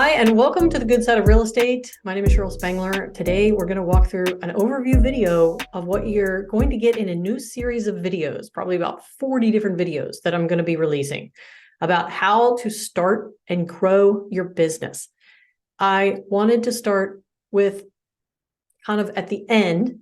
Hi, and welcome to the Good Side of Real Estate. My name is Cheryl Spangler. Today, we're going to walk through an overview video of what you're going to get in a new series of videos, probably about 40 different videos that I'm going to be releasing about how to start and grow your business. I wanted to start with kind of at the end,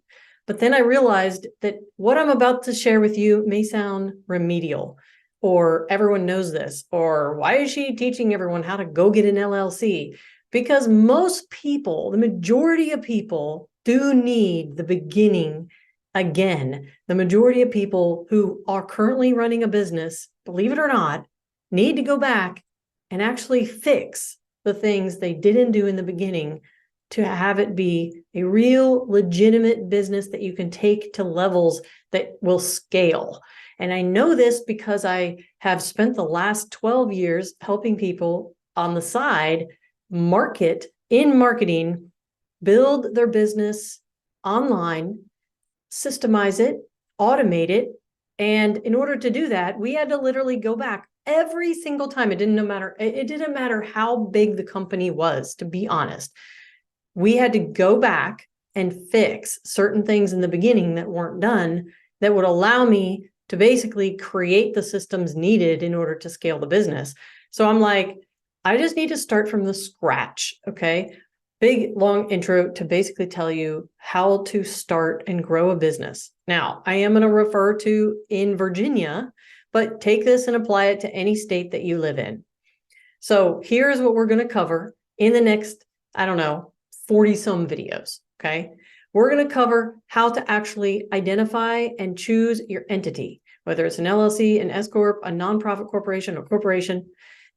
but then I realized that what I'm about to share with you may sound remedial, or everyone knows this, or why is she teaching everyone how to go get an LLC? Because most people, the majority of people, do need the beginning again. The majority of people who are currently running a business, believe it or not, need to go back and actually fix the things they didn't do in the beginning to have it be a real legitimate business that you can take to levels that will scale. And I know this because I have spent the last 12 years helping people on the side marketing, build their business online, systemize it, automate it. And in order to do that, we had to literally go back every single time. It didn't matter how big the company was, to be honest. We had to go back and fix certain things in the beginning that weren't done that would allow me to basically create the systems needed in order to scale the business. So I'm like, I just need to start from the scratch, okay? Big, long intro to basically tell you how to start and grow a business. Now, I am going to refer to in Virginia, but take this and apply it to any state that you live in. So here's what we're going to cover in the next, 40 some videos, okay? We're going to cover how to actually identify and choose your entity, whether it's an LLC, an S Corp, a nonprofit corporation, or corporation.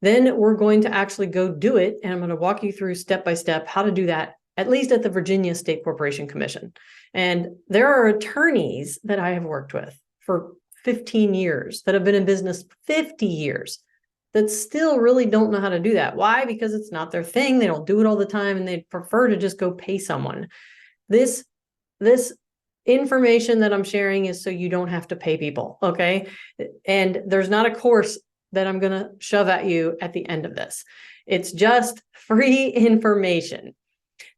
Then we're going to actually go do it. And I'm going to walk you through step by step how to do that, at least at the Virginia State Corporation Commission. And there are attorneys that I have worked with for 15 years that have been in business 50 years that still really don't know how to do that. Why? Because it's not their thing. They don't do it all the time, and they prefer to just go pay someone. This information that I'm sharing is so you don't have to pay people, okay? And there's not a course that I'm going to shove at you at the end of this. It's just free information.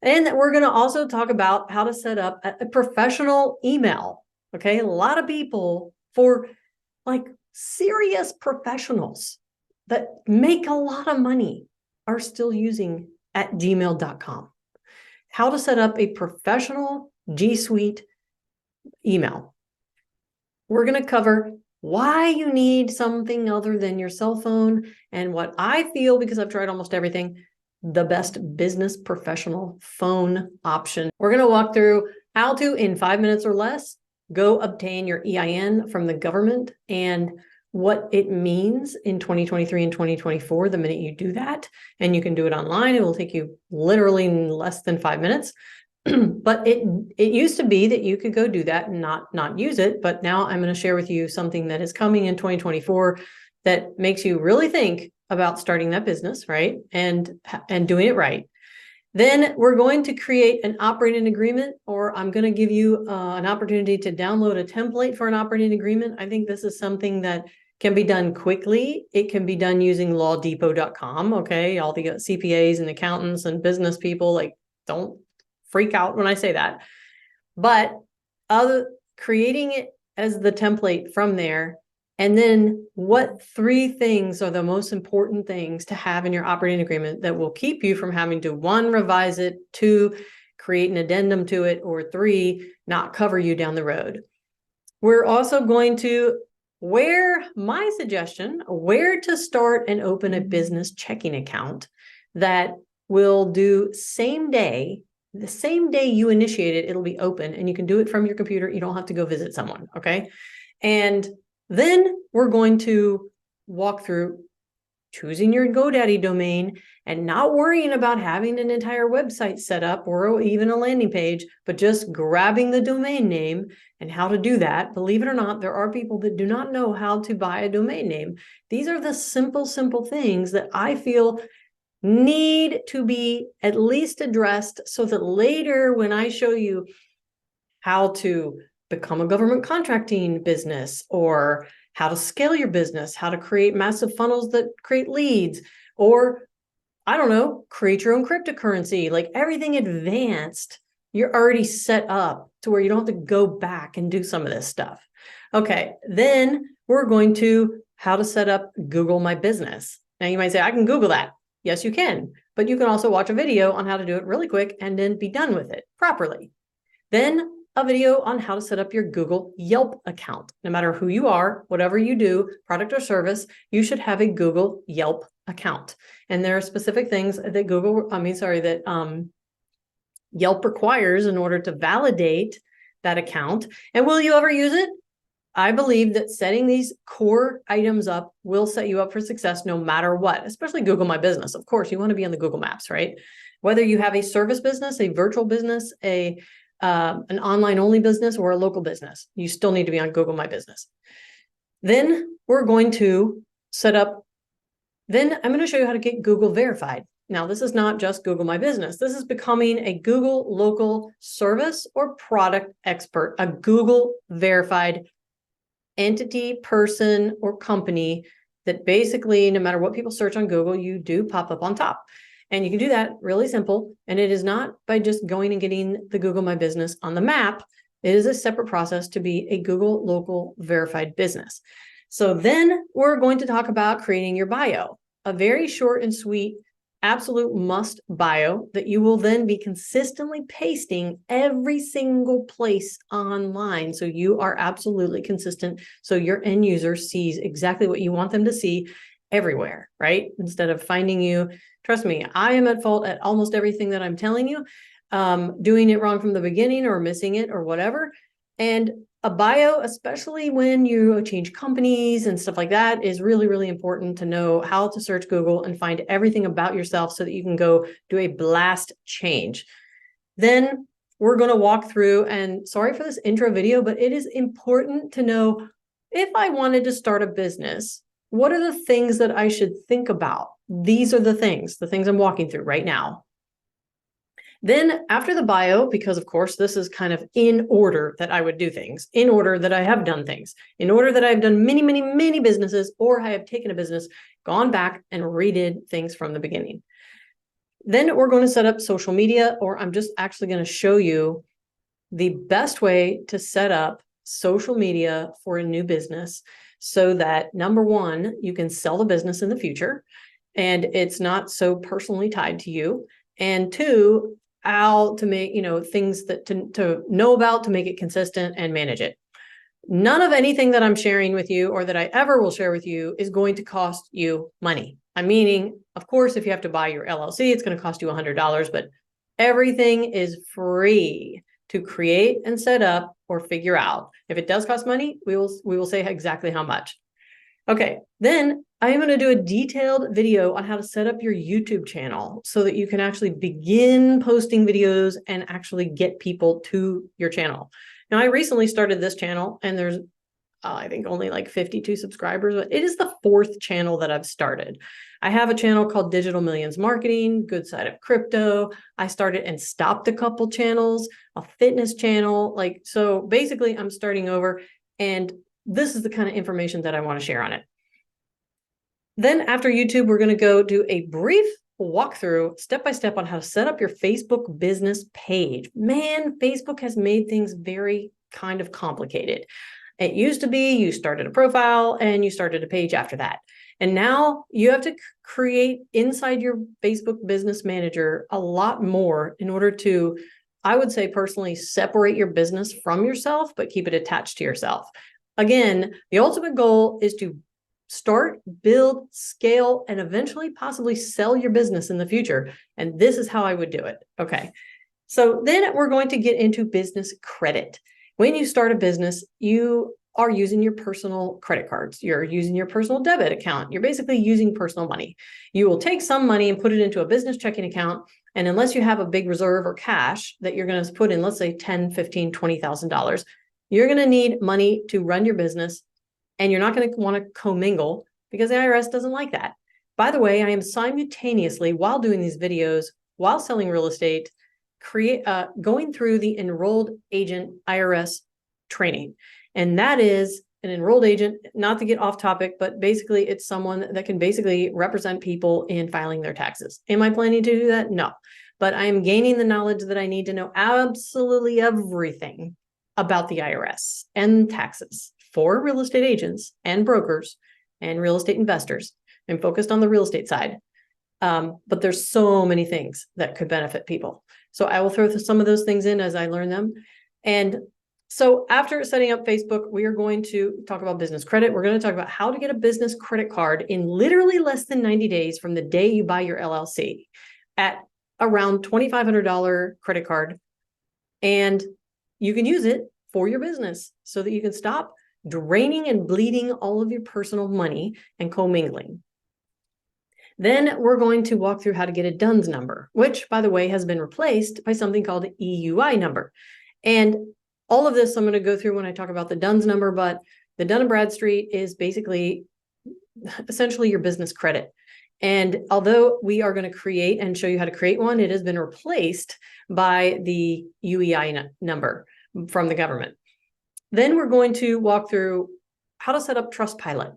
And we're going to also talk about how to set up a professional email, okay? A lot of people, for like serious professionals that make a lot of money, are still using @gmail.com. How to set up a professional G Suite email. We're going to cover why you need something other than your cell phone, and what I feel, because I've tried almost everything, the best business professional phone option. We're going to walk through how to, in 5 minutes or less, go obtain your EIN from the government, and what it means in 2023 and 2024 the minute you do that. And you can do it online. It will take you literally less than 5 minutes. But it used to be that you could go do that and not use it. But now I'm going to share with you something that is coming in 2024 that makes you really think about starting that business, right? And doing it right. Then we're going to create an operating agreement, or I'm going to give you an opportunity to download a template for an operating agreement. I think this is something that can be done quickly. It can be done using lawdepot.com, okay? All the CPAs and accountants and business people, like, don't freak out when I say that. But creating it as the template from there, and then what 3 things are the most important things to have in your operating agreement that will keep you from having to 1, revise it, 2, create an addendum to it, or 3, not cover you down the road. We're also going to my suggestion, where to start and open a business checking account that will do the same day you initiate it, it'll be open, and you can do it from your computer. You don't have to go visit someone, okay? And then we're going to walk through choosing your GoDaddy domain and not worrying about having an entire website set up or even a landing page, but just grabbing the domain name and how to do that. Believe it or not, there are people that do not know how to buy a domain name. These are the simple things that I feel need to be at least addressed, so that later when I show you how to become a government contracting business, or how to scale your business, how to create massive funnels that create leads, or I don't know, create your own cryptocurrency, like everything advanced, you're already set up to where you don't have to go back and do some of this stuff. Okay, then we're going to how to set up Google My Business. Now you might say, I can Google that. Yes, you can, but you can also watch a video on how to do it really quick and then be done with it properly. Then a video on how to set up your Google Yelp account. No matter who you are, whatever you do, product or service, you should have a Google Yelp account. And there are specific things that Yelp requires in order to validate that account. And will you ever use it? I believe that setting these core items up will set you up for success no matter what, especially Google My Business. Of course, you want to be on the Google Maps, right? Whether you have a service business, a virtual business, an online only business, or a local business, you still need to be on Google My Business. Then we're going to set up, then I'm going to show you how to get Google verified. Now, this is not just Google My Business. This is becoming a Google local service or product expert, a Google verified entity, person, or company that basically, no matter what people search on Google, you do pop up on top. And you can do that really simple. And it is not by just going and getting the Google My Business on the map. It is a separate process to be a Google local verified business. So then we're going to talk about creating your bio, a very short and sweet, absolute must bio that you will then be consistently pasting every single place online. So you are absolutely consistent. So your end user sees exactly what you want them to see everywhere, right? Instead of finding you, trust me, I am at fault at almost everything that I'm telling you, doing it wrong from the beginning or missing it or whatever. And a bio, especially when you change companies and stuff like that, is really, really important to know how to search Google and find everything about yourself so that you can go do a blast change. Then we're going to walk through, and sorry for this intro video, but it is important to know if I wanted to start a business, what are the things that I should think about? These are the things I'm walking through right now. Then after the bio, because of course, this is kind of in order that I would do things, in order that I have done things, in order that I've done many, many, many businesses, or I have taken a business, gone back and redid things from the beginning. Then we're going to set up social media, or I'm just actually going to show you the best way to set up social media for a new business so that, number one, you can sell the business in the future and it's not so personally tied to you. And two, how to make, things that to know about, to make it consistent and manage it. None of anything that I'm sharing with you or that I ever will share with you is going to cost you money. I'm meaning, of course, if you have to buy your LLC, it's going to cost you $100, but everything is free to create and set up or figure out. If it does cost money, we will say exactly how much. Okay, then I am going to do a detailed video on how to set up your YouTube channel so that you can actually begin posting videos and actually get people to your channel. Now, I recently started this channel and there's, I think only like 52 subscribers, but it is the 4th channel that I've started. I have a channel called Digital Millions Marketing, Good Side of Crypto. I started and stopped a couple channels, a fitness channel. So basically I'm starting over, and this is the kind of information that I want to share on it. Then after YouTube, we're going to go do a brief walkthrough step-by-step on how to set up your Facebook business page. Man, Facebook has made things very kind of complicated. It used to be you started a profile and you started a page after that. And now you have to create inside your Facebook Business Manager a lot more in order to, I would say personally, separate your business from yourself, but keep it attached to yourself. Again, the ultimate goal is to start, build, scale, and eventually possibly sell your business in the future. And this is how I would do it. Okay. So then we're going to get into business credit. When you start a business, you are using your personal credit cards. You're using your personal debit account. You're basically using personal money. You will take some money and put it into a business checking account. And unless you have a big reserve or cash that you're going to put in, let's say $10,000, $15,000, $20,000, you're going to need money to run your business. And you're not going to want to commingle because the IRS doesn't like that. By the way, I am simultaneously, while doing these videos, while selling real estate, going through the enrolled agent IRS training. And that is an enrolled agent, not to get off topic, but basically it's someone that can basically represent people in filing their taxes. Am I planning to do that? No, but I'm gaining the knowledge that I need to know absolutely everything about the IRS and taxes for real estate agents and brokers and real estate investors. I'm focused on the real estate side. But there's so many things that could benefit people. So I will throw some of those things in as I learn them. And so after setting up Facebook, we are going to talk about business credit. We're going to talk about how to get a business credit card in literally less than 90 days from the day you buy your LLC at around $2,500 credit card. And you can use it for your business so that you can stop draining and bleeding all of your personal money and commingling. Then we're going to walk through how to get a DUNS number, which, by the way, has been replaced by something called an EUI number. And all of this I'm going to go through when I talk about the DUNS number, but the Dun & Bradstreet is basically essentially your business credit. And although we are going to create and show you how to create one, it has been replaced by the UEI number from the government. Then we're going to walk through how to set up Trustpilot.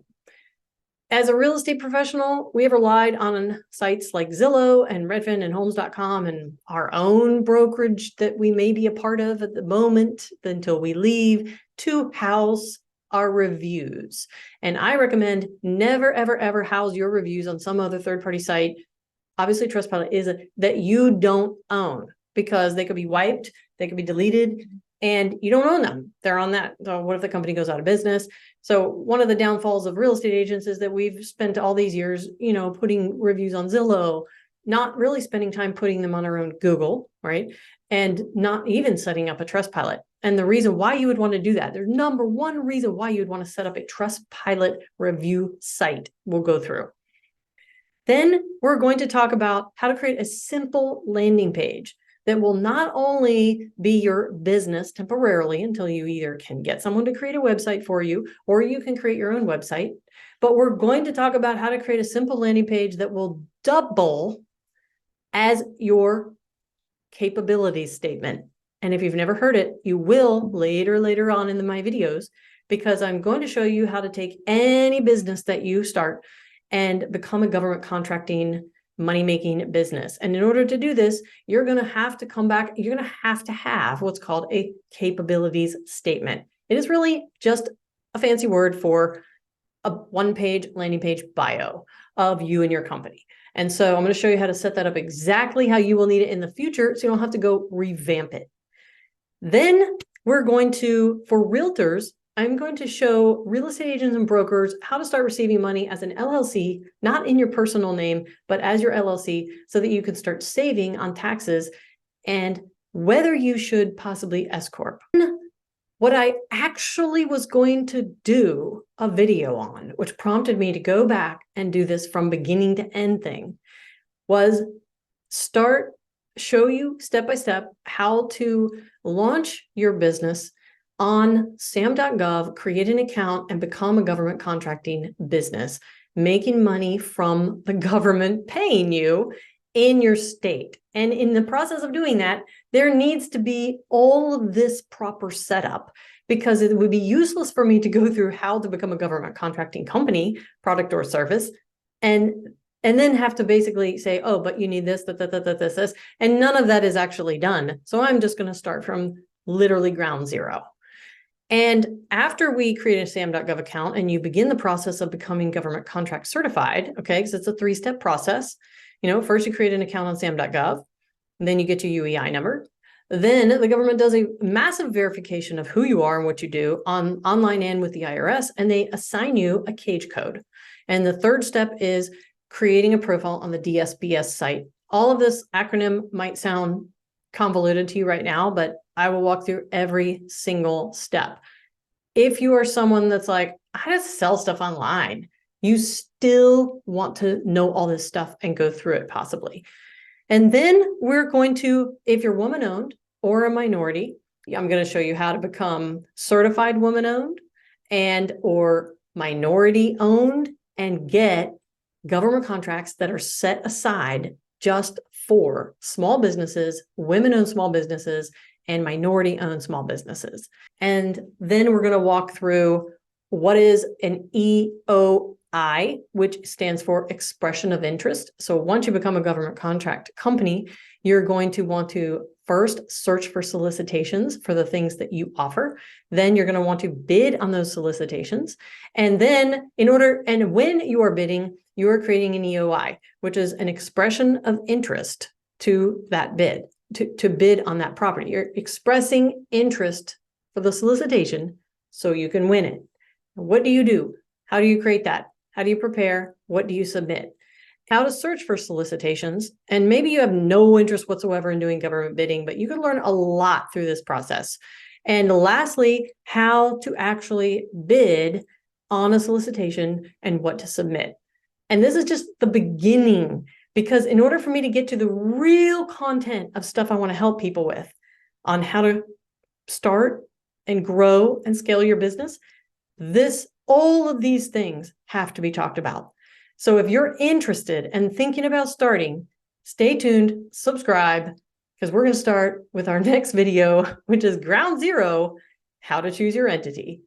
As a real estate professional, we have relied on sites like Zillow and Redfin and Homes.com and our own brokerage that we may be a part of at the moment until we leave to house our reviews. And I recommend never, ever, ever house your reviews on some other third-party site. Obviously, Trustpilot is that you don't own, because they could be wiped, they could be deleted, and you don't own them. They're on that. So what if the company goes out of business? So one of the downfalls of real estate agents is that we've spent all these years, putting reviews on Zillow, not really spending time putting them on our own Google, right? And not even setting up a Trustpilot. And the reason why you would want to do that, there's number one reason why you would want to set up a Trustpilot review site we'll go through. Then we're going to talk about how to create a simple landing page that will not only be your business temporarily until you either can get someone to create a website for you, or you can create your own website, but we're going to talk about how to create a simple landing page that will double as your capabilities statement. And if you've never heard it, you will later on in my videos, because I'm going to show you how to take any business that you start and become a government contracting money-making business. And in order to do this, you're going to have to come back. You're going to have what's called a capabilities statement. It is really just a fancy word for a one-page landing page bio of you and your company. And so I'm going to show you how to set that up exactly how you will need it in the future, so you don't have to go revamp it. Then we're going to, for realtors, I'm going to show real estate agents and brokers how to start receiving money as an LLC, not in your personal name, but as your LLC, so that you can start saving on taxes and whether you should possibly S Corp. What I actually was going to do a video on, which prompted me to go back and do this from beginning to end thing, was show you step by step how to launch your business on Sam.gov, create an account, and become a government contracting business, making money from the government paying you in your state. And in the process of doing that, there needs to be all of this proper setup, because it would be useless for me to go through how to become a government contracting company, product or service, and then have to basically say, oh, but you need this, this, and none of that is actually done. So I'm just going to start from literally ground zero. And after we create a Sam.gov account and you begin the process of becoming government contract certified, okay, because it's a 3-step process. First you create an account on Sam.gov, and then you get your UEI number. Then the government does a massive verification of who you are and what you do online and with the IRS, and they assign you a cage code. And the third step is creating a profile on the DSBS site. All of this acronym might sound convoluted to you right now, but I will walk through every single step. If you are someone that's like, I just sell stuff online, you still want to know all this stuff and go through it possibly. And then we're going to, if you're woman-owned or a minority, I'm going to show you how to become certified woman-owned and or minority-owned and get government contracts that are set aside just for small businesses, women-owned small businesses, and minority-owned small businesses. And then we're going to walk through what is an EOI, which stands for expression of interest. So once you become a government contract company, you're going to want to first search for solicitations for the things that you offer. Then you're going to want to bid on those solicitations. And then when you are bidding, you are creating an EOI, which is an expression of interest to that bid, to bid on that property. You're expressing interest for the solicitation so you can win it. What do you do? How do you create that? How do you prepare? What do you submit? How to search for solicitations. And maybe you have no interest whatsoever in doing government bidding, but you can learn a lot through this process. And lastly, how to actually bid on a solicitation and what to submit. And this is just the beginning, because in order for me to get to the real content of stuff I want to help people with on how to start and grow and scale your business, all of these things have to be talked about. So if you're interested and thinking about starting, stay tuned, subscribe, because we're going to start with our next video, which is ground zero, how to choose your entity.